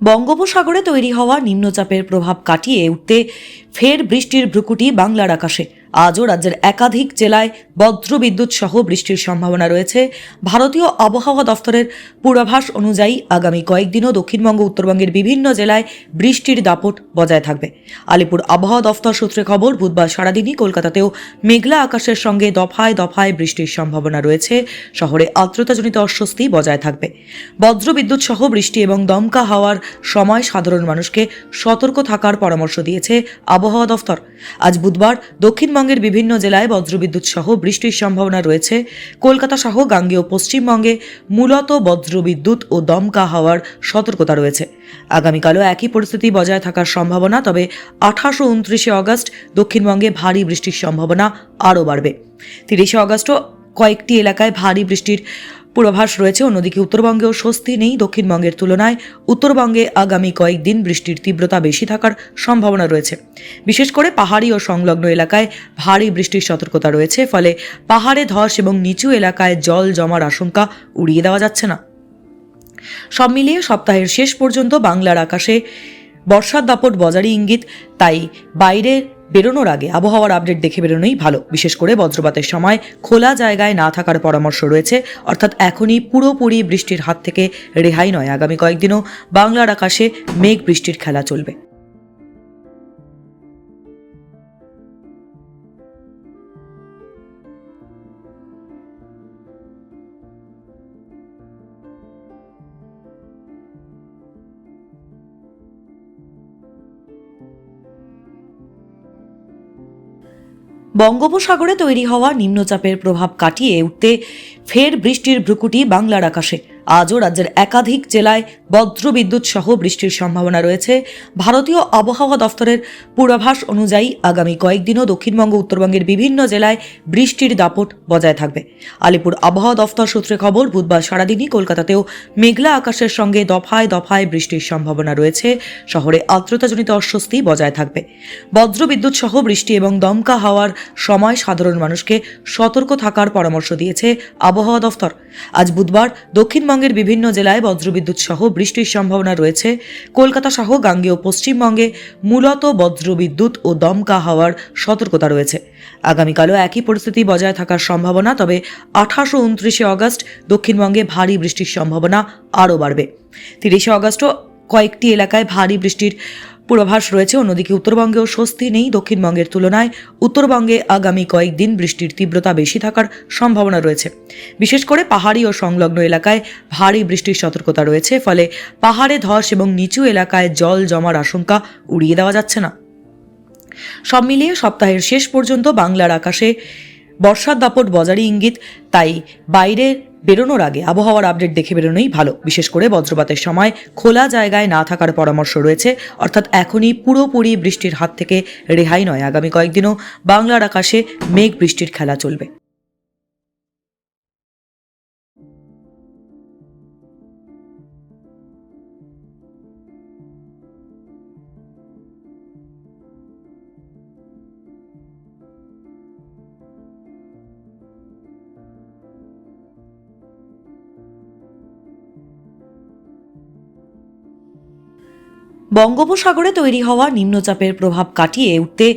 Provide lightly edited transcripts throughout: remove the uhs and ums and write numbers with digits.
বঙ্গোপসাগরে তৈরি হওয়া নিম্নচাপের প্রভাব কাটিয়ে উঠতে ফের বৃষ্টির ভ্রুকুটি বাংলার আকাশে। আজও রাজ্যের একাধিক জেলায় বজ্রবিদ্যুৎ সহ বৃষ্টির সম্ভাবনা রয়েছে। ভারতীয় আবহাওয়া দফতরের পূর্বাভাস অনুযায়ী আগামী কয়েকদিনও দক্ষিণবঙ্গ উত্তরবঙ্গের বিভিন্ন জেলায় বৃষ্টির দাপট বজায় থাকবে। আলিপুর আবহাওয়া দফতর সূত্রে খবর, বুধবার সারাদিনই কলকাতাতেও মেঘলা আকাশের সঙ্গে দফায় দফায় বৃষ্টির সম্ভাবনা রয়েছে। শহরে আর্দ্রতাজনিত অস্বস্তি বজায় থাকবে। বজ্রবিদ্যুৎ সহ বৃষ্টি এবং দমকা হাওয়ার সময় সাধারণ মানুষকে সতর্ক থাকার পরামর্শ দিয়েছে আবহাওয়া দফতর। আজ বুধবার দক্ষিণবঙ্গের বিভিন্ন জেলায় বজ্রবিদ্যুৎ সহ বৃষ্টির সম্ভাবনা রয়েছে। কলকাতা সহ গাঙ্গেয় পশ্চিমবঙ্গে মূলত বজ্রবিদ্যুৎ ও দমকা হাওয়ার সতর্কতা রয়েছে। আগামীকালও একই পরিস্থিতি বজায় থাকার সম্ভাবনা, তবে 28 ও 29 আগস্ট দক্ষিণবঙ্গে ভারী বৃষ্টির সম্ভাবনা আরও বাড়বে। 30 আগস্টও কয়েকটি এলাকায় ভারী বৃষ্টির পূর্বাভাস রয়েছে। অন্যদিকে উত্তরবঙ্গেও স্বস্তি নেই। দক্ষিণবঙ্গের তুলনায় উত্তরবঙ্গে আগামী কয়েকদিন বৃষ্টির তীব্রতা বেশি থাকার সম্ভাবনা রয়েছে। বিশেষ করে পাহাড়ি ও সংলগ্ন এলাকায় ভারী বৃষ্টির সতর্কতা রয়েছে। ফলে পাহাড়ে ধস এবং নিচু এলাকায় জল জমার আশঙ্কা উড়িয়ে দেওয়া যাচ্ছে না। সব মিলিয়ে সপ্তাহের শেষ পর্যন্ত বাংলার আকাশে বর্ষার দাপট বজারই ইঙ্গিত। তাই বাইরে বেরোনোর আগে আবহাওয়ার আপডেট দেখে বেরোনোই ভালো। বিশেষ করে বজ্রপাতের সময় খোলা জায়গায় না থাকার পরামর্শ রয়েছে। অর্থাৎ এখনই পুরোপুরি বৃষ্টির হাত থেকে রেহাই নয়। আগামী কয়েকদিনও বাংলার আকাশে মেঘ বৃষ্টির খেলা চলবে। বঙ্গোপসাগরে তৈরি হওয়া নিম্নচাপের প্রভাব কাটিয়ে উঠতে ফের বৃষ্টির ভ্রুকুটি বাংলার আকাশে। আজও রাজ্যের একাধিক জেলায় বজ্রবিদ্যুৎ সহ বৃষ্টির সম্ভাবনা রয়েছে। ভারতীয় আবহাওয়া দফতরের পূর্বাভাস অনুযায়ী আগামী কয়েকদিনও দক্ষিণবঙ্গ উত্তরবঙ্গের বিভিন্ন জেলায় বৃষ্টির দাপট বজায় থাকবে। আলিপুর আবহাওয়া দফতর সূত্রে খবর, বুধবার সারাদিনই কলকাতাতেও মেঘলা আকাশের সঙ্গে দফায় দফায় বৃষ্টির সম্ভাবনা রয়েছে। শহরে আর্দ্রতাজনিত অস্বস্তি বজায় থাকবে। বজ্রবিদ্যুৎ সহ বৃষ্টি এবং দমকা হাওয়ার সময় সাধারণ মানুষকে সতর্ক থাকার পরামর্শ দিয়েছে আবহাওয়া দফতর। আজ বুধবার দক্ষিণবঙ্গের বিভিন্ন জেলায় বজ্রবিদ্যুৎ সহ বৃষ্টির সম্ভাবনা রয়েছে। কলকাতা সহ গাঙ্গেয় পশ্চিমবঙ্গে মূলত বজ্রবিদ্যুৎ ও দমকা হাওয়ার সতর্কতা রয়েছে। আগামীকালও একই পরিস্থিতি বজায় থাকার সম্ভাবনা, তবে 28 ও 29 আগস্ট দক্ষিণবঙ্গে ভারী বৃষ্টির সম্ভাবনা আরও বাড়বে। 30 আগস্টও কয়েকটি এলাকায় ভারী বৃষ্টির পূর্বাভাস রয়েছে। অন্যদিকে উত্তরবঙ্গেও স্বস্তি নেই। দক্ষিণবঙ্গের তুলনায় উত্তরবঙ্গে আগামী কয়েকদিন বৃষ্টির তীব্রতা বেশি থাকার সম্ভাবনা রয়েছে। বিশেষ করে পাহাড়ি ও সংলগ্ন এলাকায় ভারী বৃষ্টির সতর্কতা রয়েছে। ফলে পাহাড়ে ধস এবং নিচু এলাকায় জল জমার আশঙ্কা উড়িয়ে দেওয়া যাচ্ছে না। সব মিলিয়ে সপ্তাহের শেষ পর্যন্ত বাংলার আকাশে বর্ষার দাপট বজারই ইঙ্গিত। তাই বাইরে বেরোনোর আগে আবহাওয়ার আপডেট দেখে বেরোনোই ভালো। বিশেষ করে বজ্রপাতের সময় খোলা জায়গায় না থাকার পরামর্শ রয়েছে। অর্থাৎ এখনই পুরোপুরি বৃষ্টির হাত থেকে রেহাই নয়। আগামী কয়েকদিনও বাংলার আকাশে মেঘ বৃষ্টির খেলা চলবে। বঙ্গোপসাগরে তৈরি হওয়া নিম্নচাপের প্রভাব কাটিয়ে উঠতে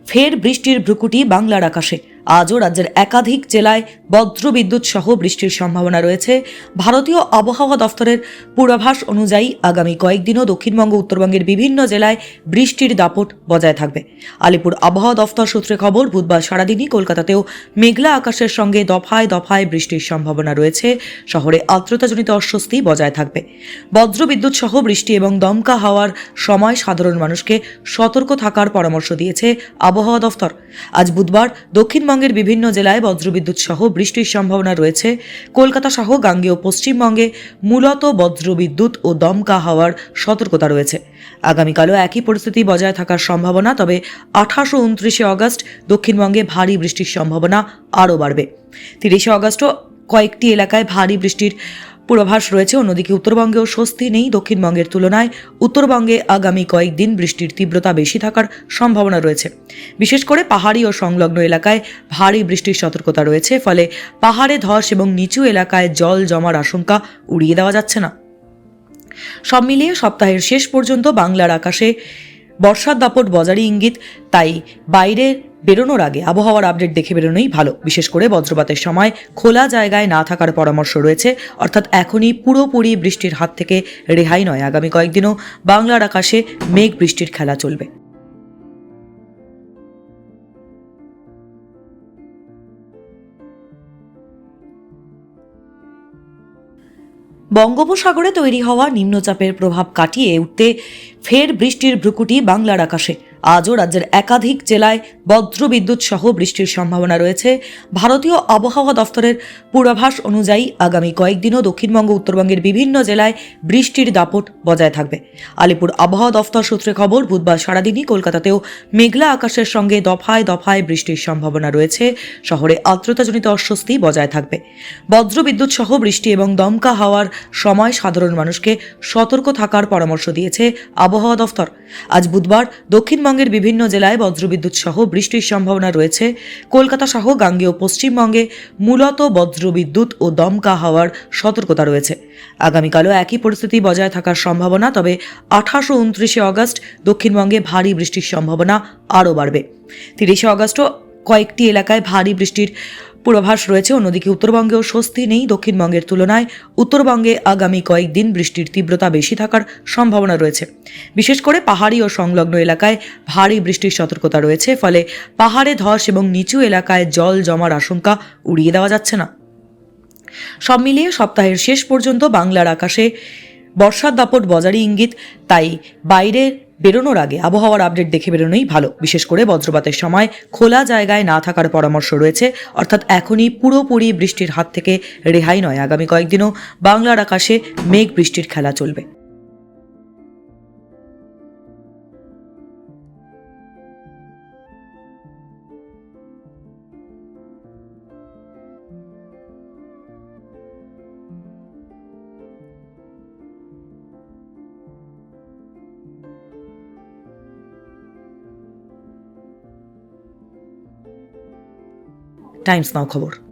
ফের বৃষ্টির ভ্রুকুটি বাংলার আকাশে। আজও রাজ্যের একাধিক জেলায় বজ্রবিদ্যুৎ সহ বৃষ্টির সম্ভাবনা রয়েছে। ভারতীয় আবহাওয়া দফতরের পূর্বাভাস অনুযায়ী আগামী কয়েকদিনও দক্ষিণবঙ্গ উত্তরবঙ্গের বিভিন্ন জেলায় বৃষ্টির দাপট বজায় থাকবে। আলিপুর আবহাওয়া দফতর সূত্রে খবর, বুধবার সারাদিনই কলকাতাতেও মেঘলা আকাশের সঙ্গে দফায় দফায় বৃষ্টির সম্ভাবনা রয়েছে। শহরে আর্দ্রতাজনিত অস্বস্তি বজায় থাকবে। বজ্রবিদ্যুৎ সহ বৃষ্টি এবং দমকা হাওয়ার সময় সাধারণ মানুষকে সতর্ক থাকার পরামর্শ দিয়েছে আবহাওয়া দফতর। আজ বুধবার দক্ষিণবঙ্গের বিভিন্ন জেলায় বজ্রবিদ্যুৎ সহ বৃষ্টির সম্ভাবনা রয়েছে। কলকাতা সহ গাঙ্গেয় পশ্চিমবঙ্গে মূলত বজ্রবিদ্যুৎ ও দমকা হাওয়ার সতর্কতা রয়েছে। আগামীকালও একই পরিস্থিতি বজায় থাকার সম্ভাবনা, তবে 28 ও 29 আগস্ট দক্ষিণবঙ্গে ভারী বৃষ্টির সম্ভাবনা আরও বাড়বে। 30 আগস্টও কয়েকটি এলাকায় ভারী বৃষ্টির পূর্বাভাস রয়েছে। অন্যদিকে উত্তরবঙ্গেও স্বস্তি নেই। দক্ষিণবঙ্গের তুলনায় উত্তরবঙ্গে আগামী কয়েকদিন বৃষ্টির তীব্রতা বেশি থাকার সম্ভাবনা রয়েছে। বিশেষ করে পাহাড়ি ও সংলগ্ন এলাকায় ভারী বৃষ্টির সতর্কতা রয়েছে। ফলে পাহাড়ে ধস এবং নিচু এলাকায় জল জমার আশঙ্কা উড়িয়ে দেওয়া যাচ্ছে না। সব মিলিয়ে সপ্তাহের শেষ পর্যন্ত বাংলার আকাশে বর্ষার দাপট বজারই ইঙ্গিত, তাই বাইরে বেরোনোর আগে আবহাওয়ার আপডেট দেখে বেরোনোই ভালো। বিশেষ করে বজ্রপাতের সময় খোলা জায়গায় না থাকার পরামর্শ রয়েছে, অর্থাৎ এখনই পুরোপুরি বৃষ্টির হাত থেকে রেহাই নয়। আগামী কয়েকদিনও বাংলার আকাশে মেঘ বৃষ্টির খেলা চলবে। বঙ্গোপসাগরে তৈরি হওয়া নিম্নচাপের প্রভাব কাটিয়ে উঠতে ফের বৃষ্টির ভ্রুকুটি বাংলার আকাশে। আজও রাজ্যের একাধিক জেলায় বজ্রবিদ্যুৎ সহ বৃষ্টির সম্ভাবনা রয়েছে। ভারতীয় আবহাওয়া দফতরের পূর্বাভাস অনুযায়ী আগামী কয়েকদিনও দক্ষিণবঙ্গ উত্তরবঙ্গের বিভিন্ন জেলায় বৃষ্টির দাপট বজায় থাকবে। আলিপুর আবহাওয়া দফতর সূত্রে খবর, বুধবার সারাদিনই কলকাতাতেও মেঘলা আকাশের সঙ্গে দফায় দফায় বৃষ্টির সম্ভাবনা রয়েছে। শহরে আর্দ্রতাজনিত অস্বস্তি বজায় থাকবে। বজ্রবিদ্যুৎ সহ বৃষ্টি এবং দমকা হাওয়ার সময় সাধারণ মানুষকে সতর্ক থাকার পরামর্শ দিয়েছে আবহাওয়া দফতর। আজ বুধবার দক্ষিণবঙ্গের বিভিন্ন জেলায় বজ্রবিদ্যুৎ সহ বৃষ্টির সম্ভাবনা রয়েছে। কলকাতা সহ গাঙ্গেয় পশ্চিমবঙ্গে মূলত বজ্রবিদ্যুৎ ও দমকা হাওয়ার সতর্কতা রয়েছে। আগামীকালও একই পরিস্থিতি বজায় থাকার সম্ভাবনা, তবে 28 ও 29 আগস্ট দক্ষিণবঙ্গে ভারী বৃষ্টির সম্ভাবনা আরও বাড়বে। 30 আগস্টও কয়েকটি এলাকায় ভারী বৃষ্টির পূর্বাভাস রয়েছে। অন্যদিকে উত্তরবঙ্গেও স্বস্তি নেই। দক্ষিণবঙ্গের তুলনায় উত্তরবঙ্গে আগামী কয়েকদিন বৃষ্টির তীব্রতা বেশি থাকার সম্ভাবনা রয়েছে। বিশেষ করে পাহাড়ি ও সংলগ্ন এলাকায় ভারী বৃষ্টির সতর্কতা রয়েছে, ফলে পাহাড়ে ধস এবং নিচু এলাকায় জল জমার আশঙ্কা উড়িয়ে দেওয়া যাচ্ছে না। সব মিলিয়ে সপ্তাহের শেষ পর্যন্ত বাংলার আকাশে বর্ষার দাপট বজারই ইঙ্গিত, তাই বাইরে বেরোনোর আগে আবহাওয়ার আপডেট দেখে বেরোনোই ভালো। বিশেষ করে বজ্রপাতের সময় খোলা জায়গায় না থাকার পরামর্শ রয়েছে, অর্থাৎ এখনই পুরোপুরি বৃষ্টির হাত থেকে রেহাই নয়। আগামী কয়েকদিনও বাংলার আকাশে মেঘ বৃষ্টির খেলা চলবে। টাইমস নাও খবর।